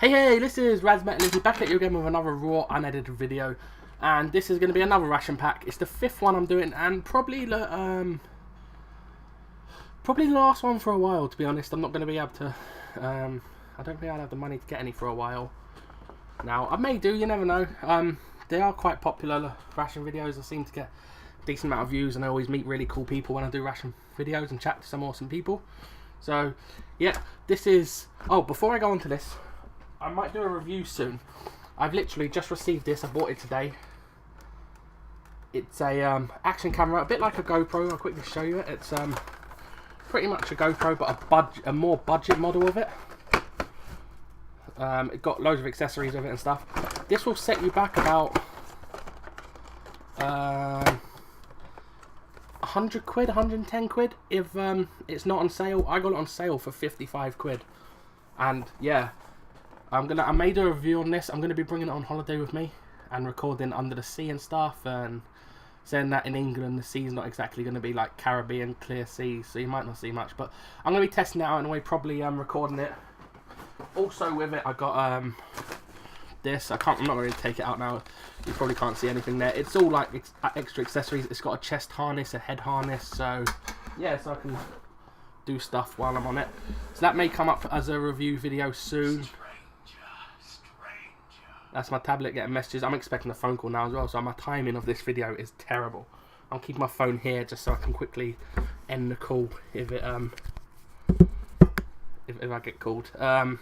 Hey, this is RaS-Metalinfy back at you again with another raw, unedited video. And this is going to be another ration pack. It's the 5th one I'm doing, and probably the last one for a while, to be honest. I'm not going to be able to, I don't think I'll have the money to get any for a while. Now, I may do, you never know. They are quite popular, ration videos. I seem to get a decent amount of views, and I always meet really cool people when I do ration videos and chat to some awesome people. So, yeah, this is... Oh, before I go on to this, I might do a review soon. I've literally just received this. I bought it today. It's a action camera, a bit like a GoPro. I'll quickly show you it. It's pretty much a GoPro, but a more budget model of it. It got loads of accessories with it and stuff. This will set you back about 100 quid, 110 quid if it's not on sale. I got it on sale for 55 quid, and yeah. I made a review on this. I'm going to be bringing it on holiday with me and recording under the sea and stuff, and saying that in England the sea's not exactly going to be like Caribbean clear sea, so you might not see much, but I'm going to be testing it out anyway, probably recording it. Also with it I got this. I'm not going to take it out now, you probably can't see anything there. It's all like extra accessories. It's got a chest harness, a head harness, so yeah, so I can do stuff while I'm on it. So that may come up as a review video soon. That's my tablet getting messages. I'm expecting a phone call now as well, so my timing of this video is terrible. I'll keep my phone here just so I can quickly end the call if it if I get called. I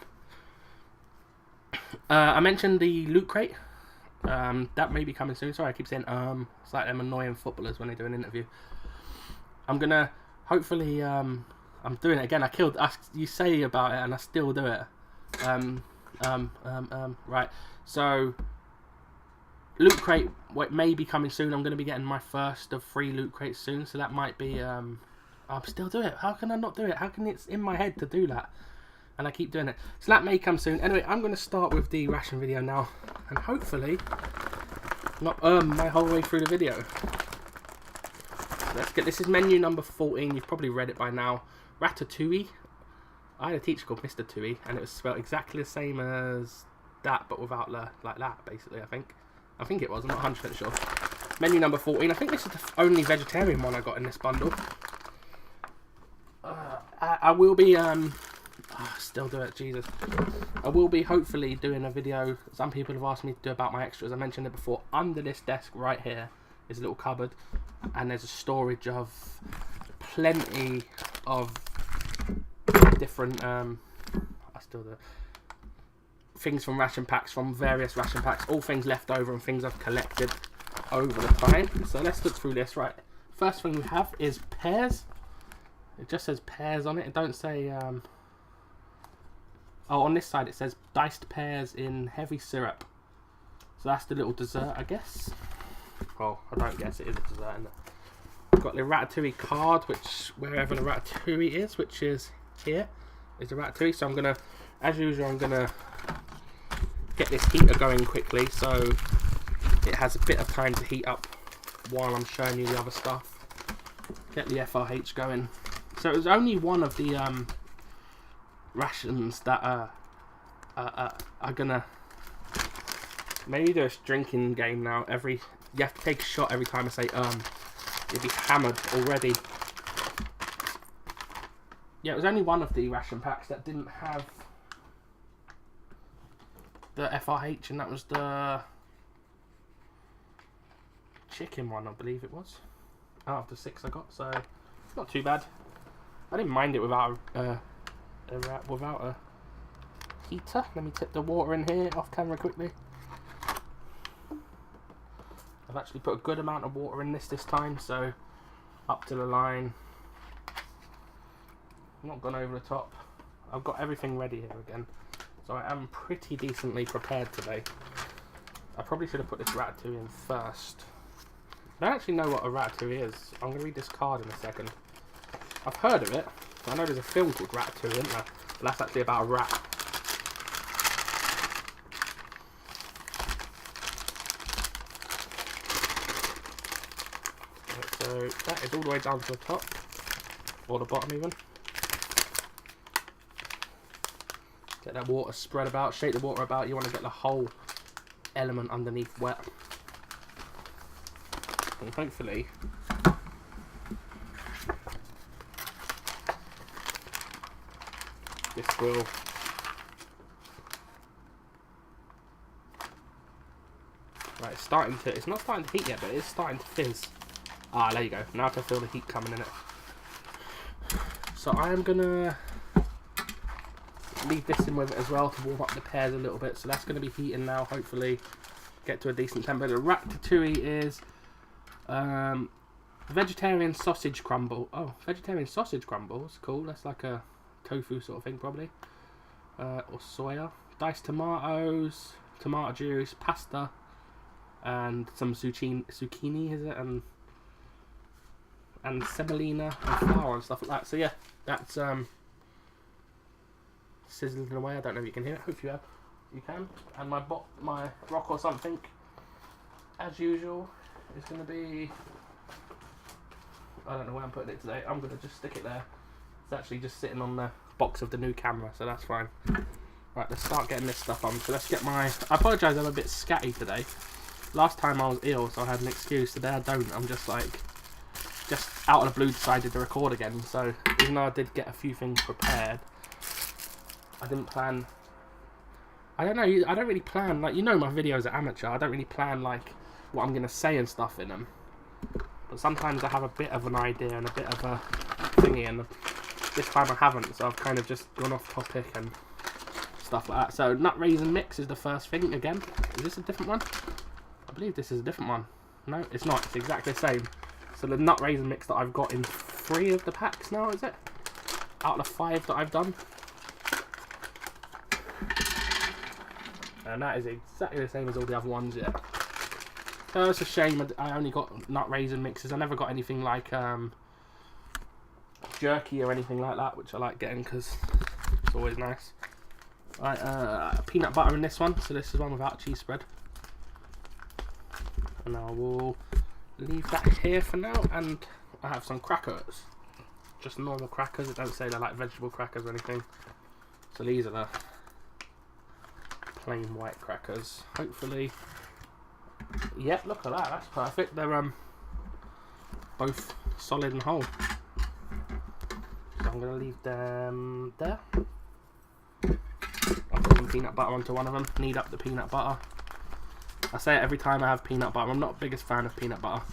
mentioned the loot crate. That may be coming soon. Sorry, I keep saying it's like them annoying footballers when they do an interview. I'm gonna hopefully I'm doing it again. You say about it and I still do it. Right, so loot crate may be coming soon. I'm going to be getting my first of 3 loot crates soon, so that might be I'll still do it. How can I not do it? How can it's in my head to do that and I keep doing it? So that may come soon. Anyway, I'm going to start with the ration video now, and hopefully not my whole way through the video. Let's get this. Is menu number 14. You've probably read it by now. Ratatouille. I had a teacher called Mr. Tui, and it was spelled exactly the same as that, but without the, like that, basically, I think it was, I'm not 100% sure. Menu number 14, I think this is the only vegetarian one I got in this bundle. I will be, still do it, Jesus. I will be hopefully doing a video, some people have asked me to do about my extras. I mentioned it before. Under this desk right here is a little cupboard, and there's a storage of plenty of different things from ration packs, from various ration packs, all things left over and things I've collected over the time. So let's look through this. Right, first thing we have is pears. It just says pears on it. It don't say oh, on this side it says diced pears in heavy syrup. So that's the little dessert, I guess. Well, I don't guess, it is a dessert, isn't it? I've got the Ratatouille card, which wherever the Ratatouille is, which is here, is the Ratatouille. So I'm gonna, as usual, I'm gonna get this heater going quickly so it has a bit of time to heat up while I'm showing you the other stuff. Get the FRH going. So it was only one of the rations that are gonna maybe do a drinking game now. You have to take a shot every time I say you'll be hammered already. Yeah, it was only one of the ration packs that didn't have the FRH, and that was the chicken one, I believe it was. Out of the 6 I got, so not too bad. I didn't mind it without a heater. Let me tip the water in here off camera quickly. I've actually put a good amount of water in this time, so up to the line. Not gone over the top. I've got everything ready here again, so I am pretty decently prepared today. I probably should have put this Ratatouille in first. I don't actually know what a Ratatouille is. I'm going to read this card in a second. I've heard of it. I know there's a film called Ratatouille, isn't there? But that's actually about a rat. So that is all the way down to the top, or the bottom even. Get that water spread about, shake the water about. You want to get the whole element underneath wet. And hopefully this will right, it's not starting to heat yet, but it's starting to fizz. Ah, there you go. Now I can feel the heat coming in it. So I am gonna leave this in with it as well to warm up the pears a little bit. So that's going to be heating now, hopefully get to a decent temperature. The ratatouille is vegetarian sausage crumble. Oh, vegetarian sausage crumbles, cool. That's like a tofu sort of thing probably. Or soya. Diced tomatoes, tomato juice, pasta, and some zucchini is it, and semolina and flour and stuff like that. So yeah, that's sizzling away. I don't know if you can hear it. Hope you can. And my rock or something, as usual, is going to be. I don't know where I'm putting it today. I'm going to just stick it there. It's actually just sitting on the box of the new camera, so that's fine. Right, let's start getting this stuff on. So let's get my. I apologise, I'm a bit scatty today. Last time I was ill, so I had an excuse. Today I don't. I'm just out of the blue decided to record again. So even though I did get a few things prepared, I didn't plan. I don't know. I don't really plan, like, you know, my videos are amateur. I don't really plan like what I'm gonna say and stuff in them. But sometimes I have a bit of an idea and a bit of a thingy, and this time I haven't. So I've kind of just gone off topic and stuff like that. So nut raisin mix is the first thing again. Is this a different one? I believe this is a different one. No, it's not. It's exactly the same. So the nut raisin mix that I've got in 3 of the packs now, is it? Out of the 5 that I've done. And that is exactly the same as all the other ones, yeah. So it's a shame I only got nut raisin mixes. I never got anything like jerky or anything like that, which I like getting because it's always nice. Right, peanut butter in this one. So this is one without cheese spread. And I will leave that here for now. And I have some crackers. Just normal crackers. It don't say they're like vegetable crackers or anything. So these are the plain white crackers. Hopefully, yeah, look at that, that's perfect. They're both solid and whole. So I'm going to leave them there. I'll put some peanut butter onto one of them, knead up the peanut butter. I say it every time I have peanut butter. I'm not the biggest fan of peanut butter.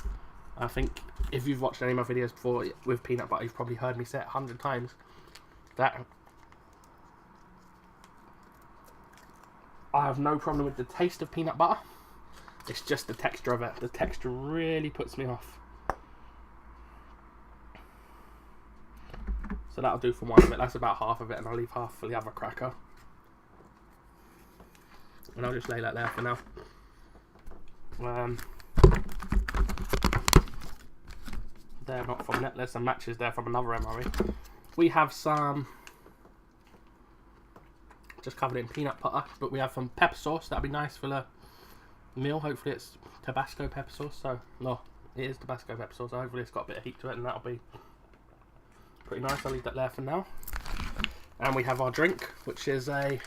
I think if you've watched any of my videos before with peanut butter, you've probably heard me say it 100 times. That I have no problem with the taste of peanut butter. It's just the texture of it. The texture really puts me off. So that'll do for one of it. That's about half of it, and I'll leave half for the other cracker. And I'll just lay that there for now. They're not from that. There's some matches there from another MRE. We have some just covered in peanut butter, but we have some pepper sauce. That'd be nice for the meal. Hopefully it's Tabasco pepper sauce. So no, it is Tabasco pepper sauce. So hopefully it's got a bit of heat to it, and that'll be pretty nice. I'll leave that there for now. And we have our drink, which is a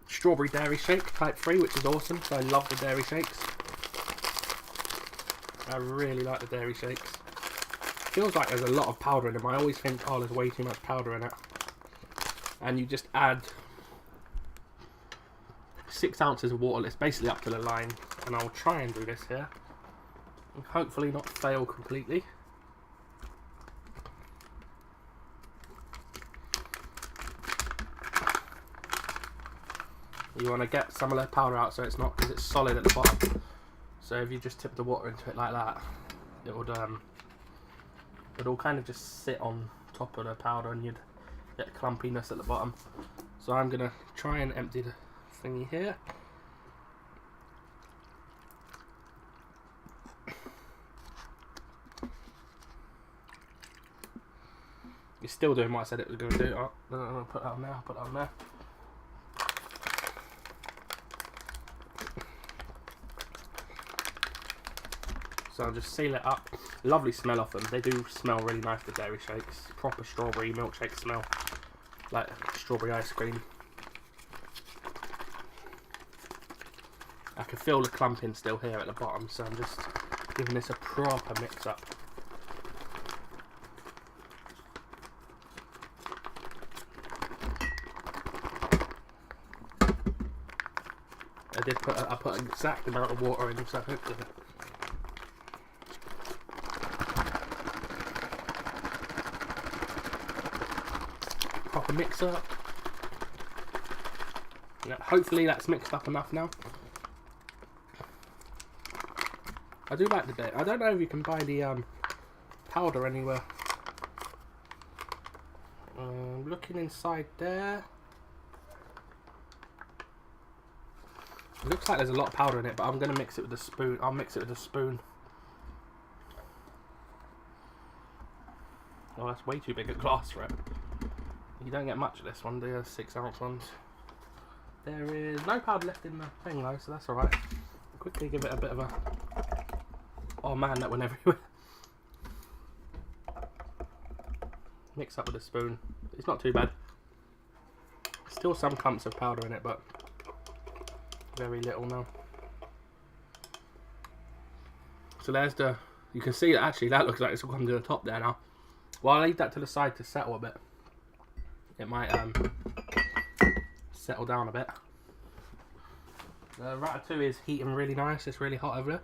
strawberry dairy shake type 3, which is awesome. So I love the dairy shakes. I really like the dairy shakes. Feels like there's a lot of powder in them. I always think, oh, there's way too much powder in it. And you just add 6 ounces of water. It's basically up to the line. And I'll try and do this here. And hopefully not fail completely. You want to get some of the powder out so it's not, because it's solid at the bottom. So if you just tip the water into it like that, it would it'll kind of just sit on top of the powder, and you'd get clumpiness at the bottom. So I'm gonna try and empty the thingy here. It's still doing what I said it was going to do. Oh, I'm gonna put that on there. I'll put that on there. So I'll just seal it up. Lovely smell off them. They do smell really nice, the dairy shakes. Proper strawberry milkshake smell. Like strawberry ice cream. I can feel the clumping still here at the bottom, so I'm just giving this a proper mix up. I put an exact amount of water in, so hopefully. Proper mix up. Yeah, hopefully that's mixed up enough now. I do like the bit. I don't know if you can buy the powder anywhere. Looking inside there. It looks like there's a lot of powder in it, but I'm going to mix it with a spoon. I'll mix it with a spoon. Oh, that's way too big a glass for it. You don't get much of this one, do you? 6 ounce ones. There is no powder left in the thing though, so that's alright. Quickly give it a bit of a... Oh man, that went everywhere. Mix up with a spoon. It's not too bad. Still some clumps of powder in it, but very little now. So there's the... You can see that actually that looks like it's all come to the top there now. Well, I'll leave that to the side to settle a bit. It might settle down a bit. The Ratatouille is heating really nice. It's really hot over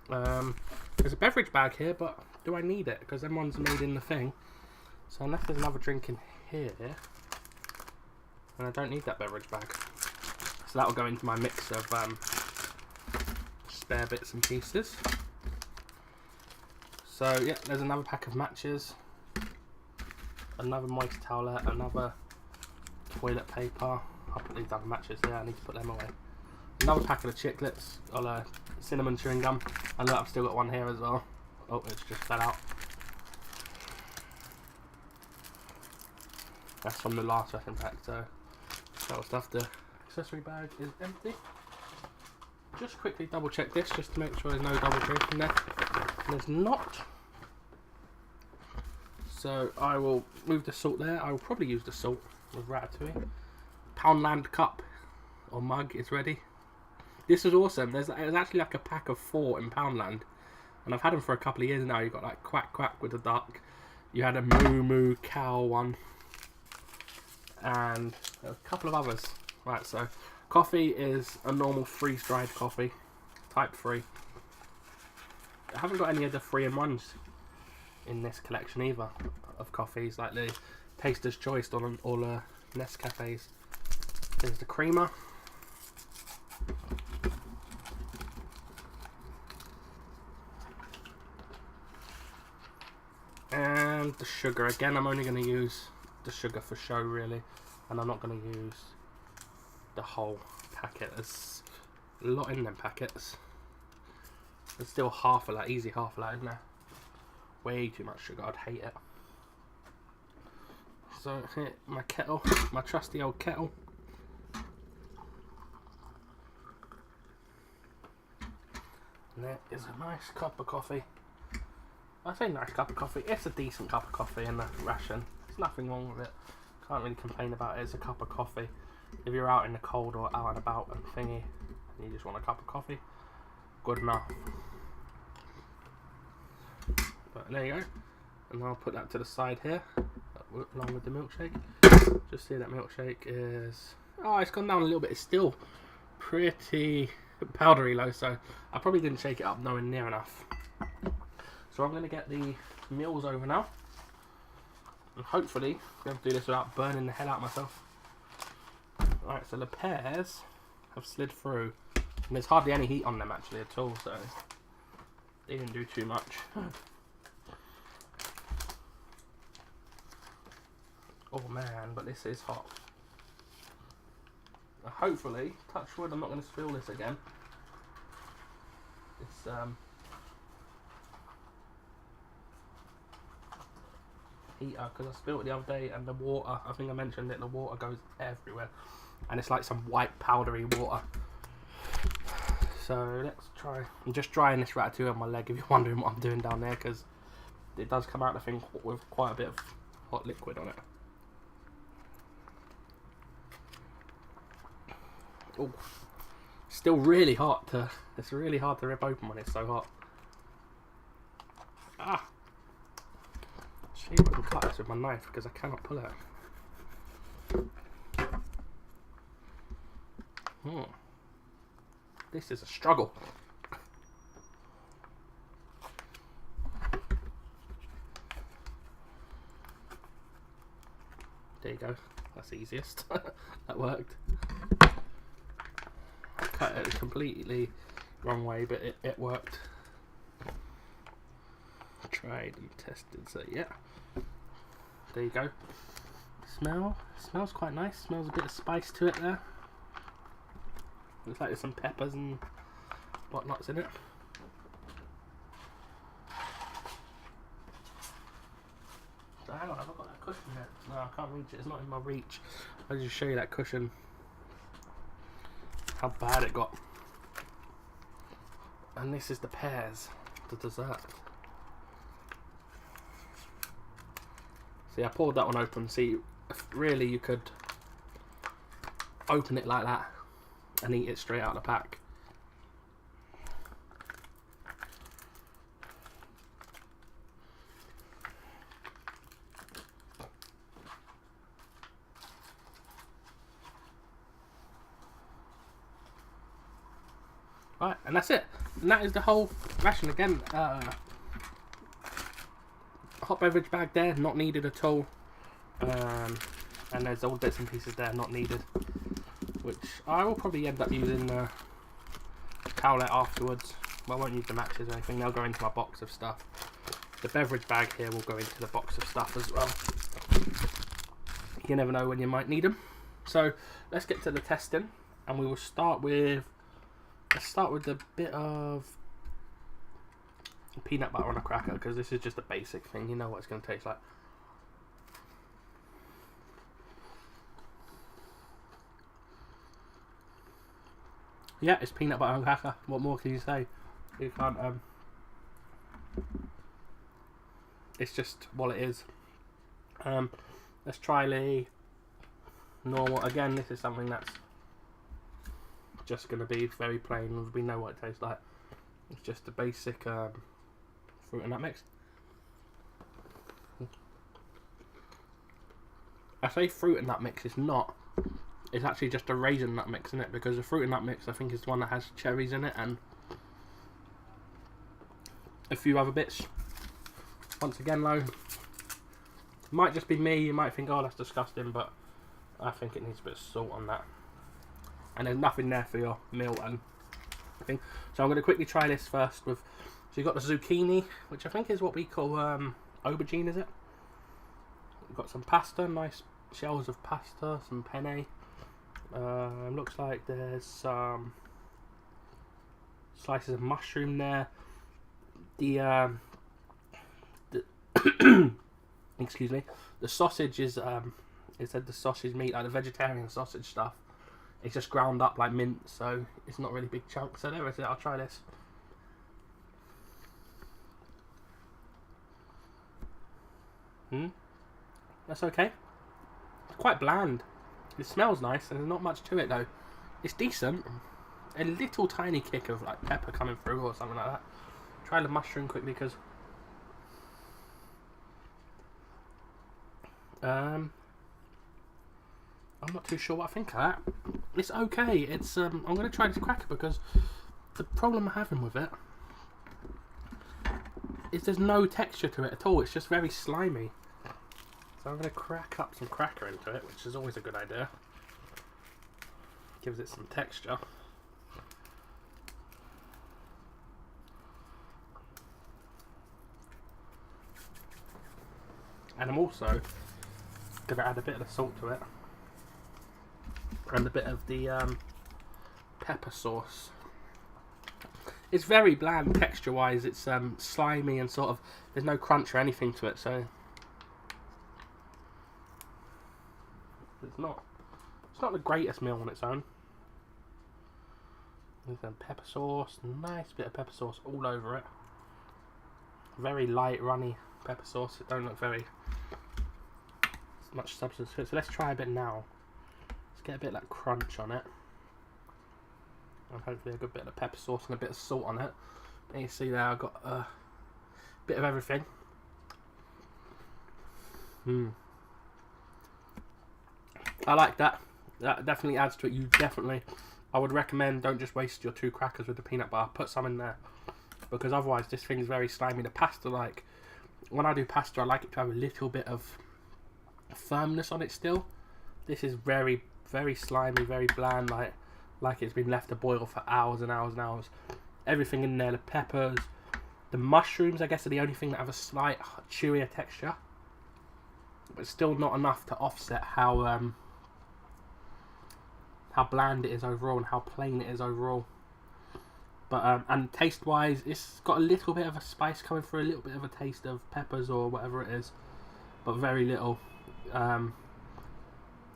there. There's a beverage bag here, but do I need it? Because them ones are made in the thing. So unless there's another drink in here, then I don't need that beverage bag. So that'll go into my mix of spare bits and pieces. So yeah, there's another pack of matches, another moist towelette, another toilet paper. I'll put these other matches there, I need to put them away. Another pack of the chiclets, or cinnamon chewing gum. And look, I've still got one here as well. Oh, it's just fell out. That's from the last wrapping pack, so that'll stuff. The accessory bag is empty. Just quickly double check this, just to make sure there's no double drink in there. There's not. So I will move the salt there. I will probably use the salt with Ratatouille. Poundland cup or mug is ready. This is awesome. There's actually like a pack of 4 in Poundland, and I've had them for a couple of years now. You've got like Quack Quack with the duck. You had a Moo Moo cow one, and a couple of others. Right, so coffee is a normal freeze-dried coffee, type 3. I haven't got any of the 3-in-1s in this collection either of coffees, like the Taster's Choice on all Nescafes. There's the creamer. And the sugar. Again, I'm only going to use the sugar for show, really, and I'm not going to use the whole packet. There's a lot in them packets. There's still half of that, easy half of that in there. Way too much sugar, I'd hate it. So here, my kettle, my trusty old kettle. And there is a nice cup of coffee. I say nice cup of coffee, it's a decent cup of coffee in the Ration. There's nothing wrong with it. Can't really complain about it, it's a cup of coffee. If you're out in the cold or out and about and thingy, and you just want a cup of coffee, good enough. But there you go. And I'll put that to the side here, along with the milkshake. Just see that milkshake is... Oh, it's gone down a little bit. It's still pretty powdery low, so I probably didn't shake it up nowhere near enough. So I'm going to get the meals over now. And hopefully, I'm going to do this without burning the hell out of myself. Alright, so the pears have slid through. And there's hardly any heat on them actually at all, so they didn't do too much. Oh man, but this is hot. Hopefully, touch wood, I'm not going to spill this again. It's heater, because I spilled it the other day, and the water, I think I mentioned it, the water goes everywhere. And it's like some white powdery water. So let's try. I'm just drying this Ratatouille on my leg if you're wondering what I'm doing down there, because it does come out, I think, with quite a bit of hot liquid on it. Oh, Still really hot. It's really hard to rip open when it's so hot. Ah. See if I can cut this with my knife because I cannot pull it. This is a struggle. There you go. That's the easiest. That worked. I cut it completely wrong way, but it worked. Tried and tested, so yeah. There you go. Smells quite nice. Smells a bit of spice to it there. Looks like there's some peppers and whatnots in it. So hang on, have I got that cushion yet? No, I can't reach it. It's not in my reach. I'll just show you that cushion. How bad it got. And this is the pears, the dessert. See, I poured that one open. See, really you could open it like that and eat it straight out of the pack. Right, and that's it. And that is the whole ration. Again, hot beverage bag there, not needed at all. And there's all bits and pieces there, not needed. Which I will probably end up using the towelette afterwards. Well, I won't use the matches or anything, they'll go into my box of stuff. The beverage bag here will go into the box of stuff as well. You never know when you might need them. So let's get to the testing, and we will start with, let's start with the bit of peanut butter on a cracker, because this is just a basic thing. You know what it's going to taste like. Yeah, it's peanut butter on a cracker. What more can you say? You can't. It's just what it is. Let's try the normal. Again, this is something that's just going to be very plain. We know what it tastes like. It's just a basic fruit and nut mix. I say fruit and nut mix, it's not. It's actually just a raisin nut mix in it, because the fruit and nut mix I think is the one that has cherries in it and a few other bits. Once again though, might just be me, you might think, oh that's disgusting, but I think it needs a bit of salt on that. And there's nothing there for your meal and thing. So I'm going to quickly try this first with, so you've got the zucchini, which I think is what we call aubergine, is it? We've got some pasta, nice shells of pasta, some penne. Looks like there's some slices of mushroom there. The excuse me, the sausage is it said the sausage meat, like the vegetarian sausage stuff. It's just ground up like mint, so it's not really big chunks. So there is it. I'll try this. That's okay. It's quite bland. It smells nice, and there's not much to it though. It's decent. A little tiny kick of like pepper coming through or something like that. Try the mushroom quickly, because I'm not too sure what I think of that. It's okay. It's I'm going to try this cracker, because the problem I'm having with it is there's no texture to it at all. It's just very slimy. So I'm going to crack up some cracker into it, which is always a good idea. Gives it some texture. And I'm also going to add a bit of the salt to it. And a bit of the pepper sauce. It's very bland texture wise. It's slimy and sort of, there's no crunch or anything to it, so it's not the greatest meal on its own. There's some pepper sauce, nice bit of pepper sauce all over it. Very light, runny pepper sauce. It don't look very much substance to it. So let's try a bit now. Let's get a bit like crunch on it. and hopefully a good bit of pepper sauce and a bit of salt on it. And you see there I've got a bit of everything. I like that. That definitely adds to it. I would recommend, don't just waste your 2 crackers with the peanut butter. Put some in there, because otherwise this thing's very slimy. The pasta, like, when I do pasta, I like it to have a little bit of firmness on it still. This is very, very slimy, very bland, like it's been left to boil for hours and hours and hours. Everything in there, the peppers, the mushrooms, I guess, are the only thing that have a slight chewier texture, but still not enough to offset how bland it is overall and how plain it is overall. But and taste wise, it's got a little bit of a spice coming through, a little bit of a taste of peppers or whatever it is, but very little.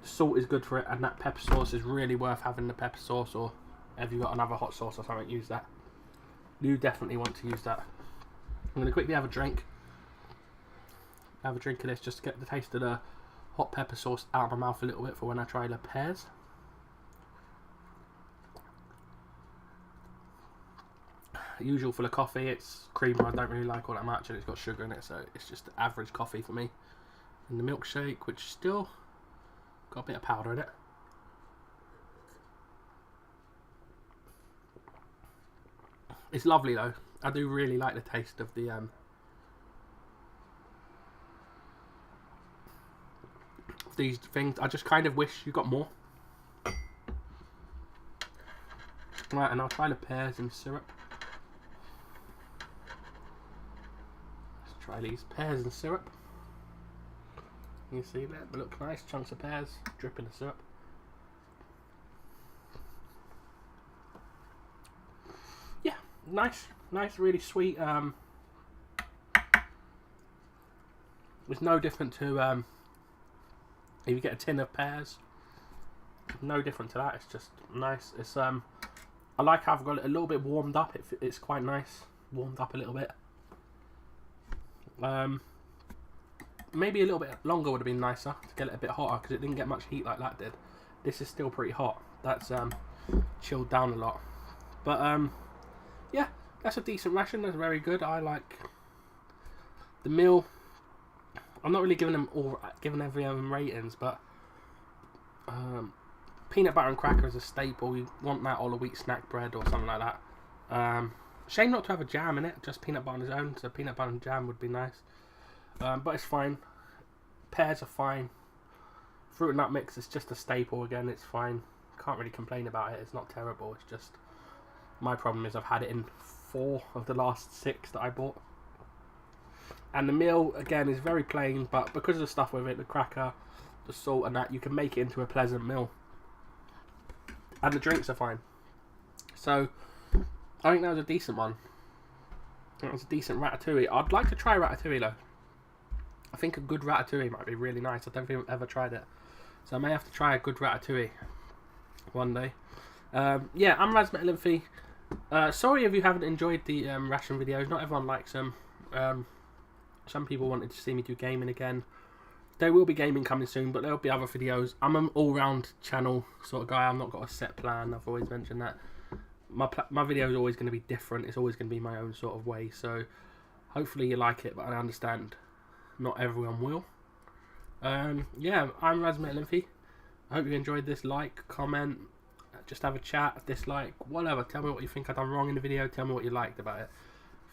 Salt is good for it, and that pepper sauce is really worth having. The pepper sauce, or if you've got another hot sauce or something, use that. You definitely want to use that. I'm going to quickly have a drink. Have a drink of this just to get the taste of the hot pepper sauce out of my mouth a little bit for when I try the pears. Usual for the coffee, it's creamer. I don't really like all that much, and it's got sugar in it, so it's just average coffee for me. And the milkshake, which still got a bit of powder in it. It's lovely though. I do really like the taste of the these things. I just kind of wish you got more. Right, and I'll try the pears and syrup. Let's try these pears and syrup. You see that? They look nice, chunks of pears dripping the syrup. Yeah, nice, really sweet. It's no different to if you get a tin of pears. No different to that. It's just nice. It's I like how I've got it a little bit warmed up. It's quite nice, warmed up a little bit. Maybe a little bit longer would have been nicer to get it a bit hotter, because it didn't get much heat like that did. This is still pretty hot. That's chilled down a lot. But yeah, that's a decent ration. That's very good. I like the meal. I'm not really giving every of them ratings, but peanut butter and cracker is a staple. You want that all a wheat snack bread or something like that. Shame not to have a jam in it, just peanut butter on its own. So peanut butter and jam would be nice. But it's fine. Pears are fine. Fruit and nut mix is just a staple again. It's fine. Can't really complain about it. It's not terrible. It's just, my problem is I've had it in 4 of the last 6 that I bought. And the meal again is very plain, but because of the stuff with it, the cracker, the salt and that, you can make it into a pleasant meal. And the drinks are fine. So I think that was a decent one. That was a decent ratatouille. I'd like to try ratatouille though. I think a good ratatouille might be really nice. I don't think I've ever tried it, so I may have to try a good ratatouille one day. Yeah, I'm RaS-Metalinfy. Sorry if you haven't enjoyed the ration videos. Not everyone likes them. Some people wanted to see me do gaming again. There will be gaming coming soon, but there'll be other videos. I'm an all-round channel sort of guy. I've not got a set plan. I've always mentioned that. My video is always going to be different. It's always going to be my own sort of way. So hopefully you like it, but I understand not everyone will. Yeah, I'm RaS-Metalinfy. I hope you enjoyed this. Like, comment, just have a chat, dislike, whatever. Tell me what you think I've done wrong in the video. Tell me what you liked about it.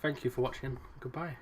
Thank you for watching. Goodbye.